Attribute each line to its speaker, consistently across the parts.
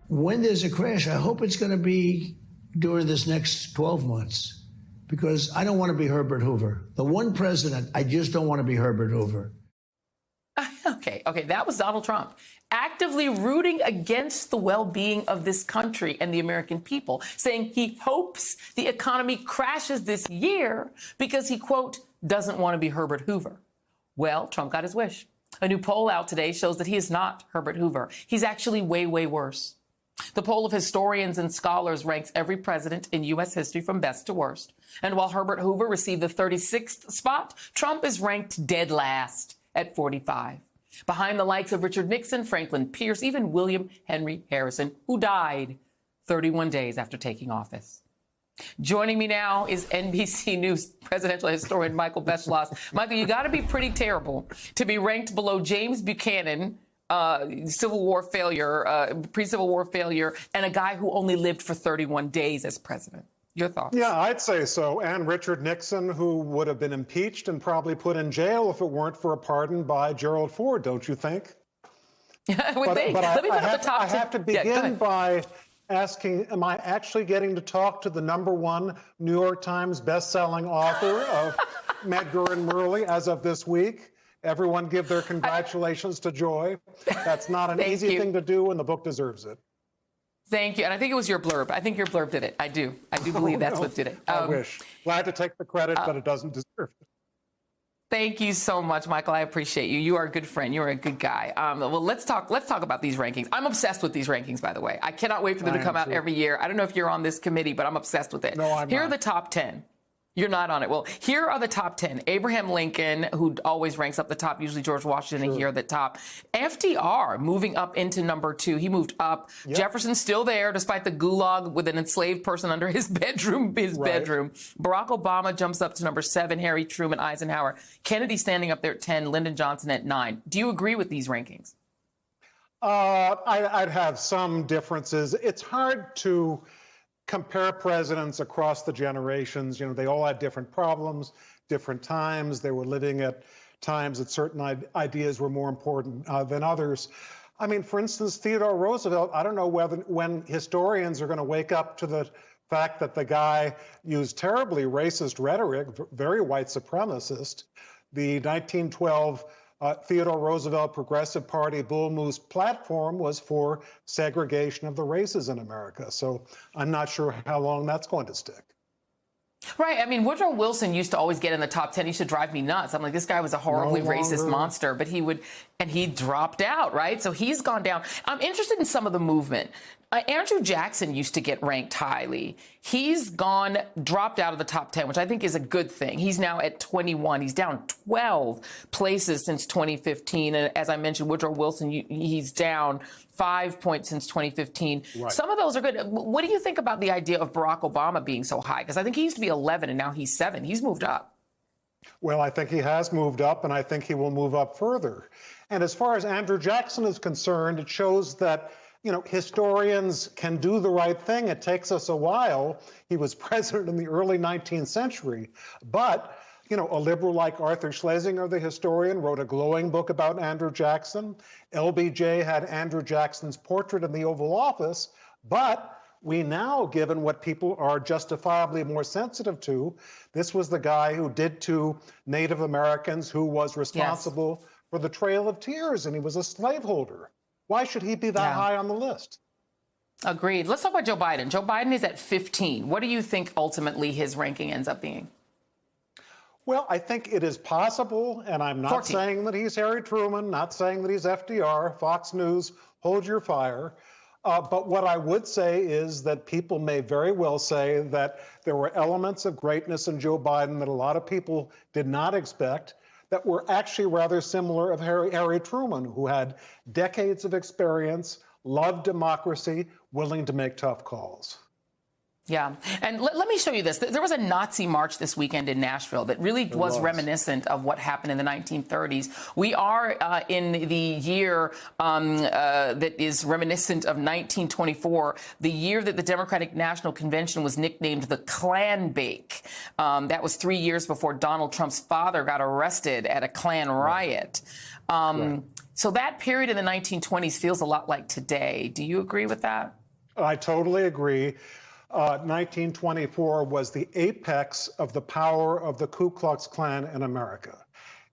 Speaker 1: when there's a crash, I hope it's going to be during this next 12 months, because I don't want to be Herbert Hoover. The one president, I just don't want to be Herbert Hoover.
Speaker 2: Okay, that was Donald Trump actively rooting against the well-being of this country and the American people, saying he hopes the economy crashes this year because he, quote, doesn't want to be Herbert Hoover. Well, Trump got his wish. A new poll out today shows that he is not Herbert Hoover. He's actually way, way worse. The poll of historians and scholars ranks every president in U.S. history from best to worst. And while Herbert Hoover received the 36th spot, Trump is ranked dead last at 45. Behind the likes of Richard Nixon, Franklin Pierce, even William Henry Harrison, who died 31 days after taking office. Joining me now is NBC News presidential historian Michael Beschloss. Michael, you got to be pretty terrible to be ranked below James Buchanan, Civil War failure, pre-Civil War failure, and a guy who only lived for 31 days as president. Your thoughts?
Speaker 3: Yeah, I'd say so. And Richard Nixon, who would have been impeached and probably put in jail if it weren't for a pardon by Gerald Ford, don't you think?
Speaker 2: I would think. Let me put up the top 10.
Speaker 3: I have to begin by asking, am I actually getting to talk to the #1 New York Times best-selling author of Medgar and Murley as of this week? Everyone give their congratulations to Joy. That's not an easy thing to do, and the book deserves it.
Speaker 2: Thank you. And I think it was your blurb. I think your blurb did it. I do believe that's what did it.
Speaker 3: I wish. Glad to take the credit, but it doesn't deserve it.
Speaker 2: Thank you so much, Michael. I appreciate you. You are a good friend. You are a good guy. Well, let's talk about these rankings. I'm obsessed with these rankings, by the way. I cannot wait for them to come out every year. I don't know if you're on this committee, but I'm obsessed with it.
Speaker 3: No, I'm
Speaker 2: Here
Speaker 3: not.
Speaker 2: are the top 10. You're not on it. Well, here are the top 10. Abraham Lincoln, who always ranks up the top, usually George Washington here at the top. FDR moving up into #2. He moved up. Yep. Jefferson's still there, despite the gulag with an enslaved person under his bedroom. Barack Obama jumps up to #7. Harry Truman, Eisenhower. Kennedy standing up there at 10. Lyndon Johnson at 9. Do you agree with these rankings?
Speaker 3: I'd have some differences. It's hard to compare presidents across the generations. You know, they all had different problems, different times. They were living at times that certain ideas were more important than others. I mean, for instance, Theodore Roosevelt, I don't know when historians are going to wake up to the fact that the guy used terribly racist rhetoric, very white supremacist. The 1912 Theodore Roosevelt Progressive Party Bull Moose platform was for segregation of the races in America. So I'm not sure how long that's going to stick.
Speaker 2: Right. I mean, Woodrow Wilson used to always get in the top 10. He used to drive me nuts. I'm like, this guy was a horribly racist monster, but he dropped out, right? So he's gone down. I'm interested in some of the movement. Andrew Jackson used to get ranked highly. He's dropped out of the top 10, which I think is a good thing. He's now at 21. He's down 12 places since 2015. And as I mentioned, Woodrow Wilson, he's down 5 points since 2015. Right. Some of those are good. What do you think about the idea of Barack Obama being so high? Because I think he used to be 11 and now he's 7. He's moved up.
Speaker 3: Well, I think he has moved up, and I think he will move up further. And as far as Andrew Jackson is concerned, it shows that, you know, historians can do the right thing. It takes us a while. He was president in the early 19th century. But, you know, a liberal like Arthur Schlesinger, the historian, wrote a glowing book about Andrew Jackson. LBJ had Andrew Jackson's portrait in the Oval Office. But we now, given what people are justifiably more sensitive to, this was the guy who did to Native Americans, who was responsible for the Trail of Tears, and he was a slaveholder. Why should he be that high on the list?
Speaker 2: Agreed. Let's talk about Joe Biden. Joe Biden is at 15. What do you think ultimately his ranking ends up being?
Speaker 3: Well, I think it is possible, and I'm not
Speaker 2: 14.
Speaker 3: saying that he's Harry Truman, not saying that he's FDR, Fox News, hold your fire. But what I would say is that people may very well say that there were elements of greatness in Joe Biden that a lot of people did not expect, that were actually rather similar of Harry Truman, who had decades of experience, loved democracy, willing to make tough calls.
Speaker 2: Yeah. And let me show you this. There was a Nazi march this weekend in Nashville that really was reminiscent of what happened in the 1930s. We are in the year that is reminiscent of 1924, the year that the Democratic National Convention was nicknamed the Klan Bake. That was 3 years before Donald Trump's father got arrested at a Klan riot. So that period in the 1920s feels a lot like today. Do you agree with that?
Speaker 3: I totally agree. 1924 was the apex of the power of the Ku Klux Klan in America.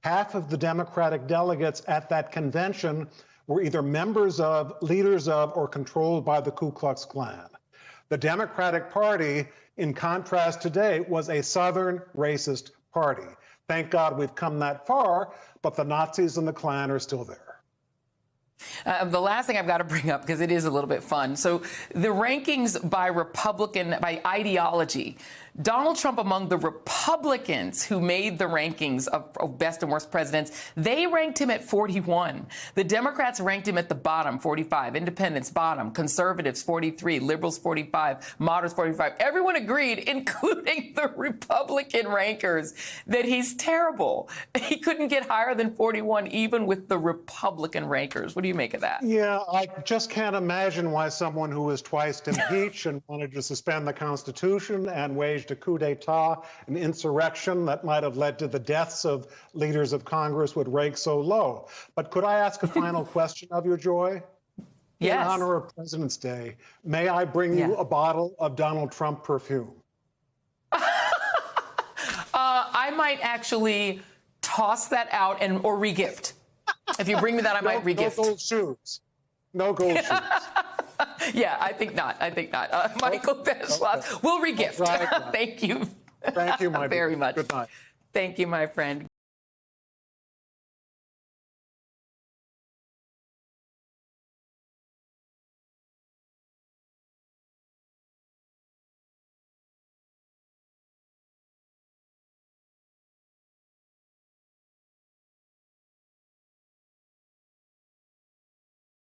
Speaker 3: Half of the Democratic delegates at that convention were either members of, leaders of, or controlled by the Ku Klux Klan. The Democratic Party, in contrast today, was a Southern racist party. Thank God we've come that far, but the Nazis and the Klan are still there.
Speaker 2: The last thing I've got to bring up, because it is a little bit fun. So the rankings by Republican, by ideology, Donald Trump among the Republicans who made the rankings of best and worst presidents, they ranked him at 41. The Democrats ranked him at the bottom, 45. Independents, bottom. Conservatives, 43. Liberals, 45. Moderates, 45. Everyone agreed, including the Republican rankers, that he's terrible. He couldn't get higher than 41, even with the Republican rankers. What do you make of that?
Speaker 3: Yeah, I just can't imagine why someone who was twice impeached and wanted to suspend the Constitution and waged a coup d'etat, an insurrection that might have led to the deaths of leaders of Congress, would rank so low. But could I ask a final question of you, Joy?
Speaker 2: Yes.
Speaker 3: In honor of President's Day, may I bring you a bottle of Donald Trump perfume?
Speaker 2: I might actually toss that out or regift. If you bring me that, I might regift.
Speaker 3: No gold shoes. No gold shoes.
Speaker 2: Yeah, I think not. I think not. Michael Beschloss will regift.
Speaker 3: Right.
Speaker 2: Thank you.
Speaker 3: Thank you, my
Speaker 2: very much.
Speaker 3: Good night.
Speaker 2: Thank you, my friend.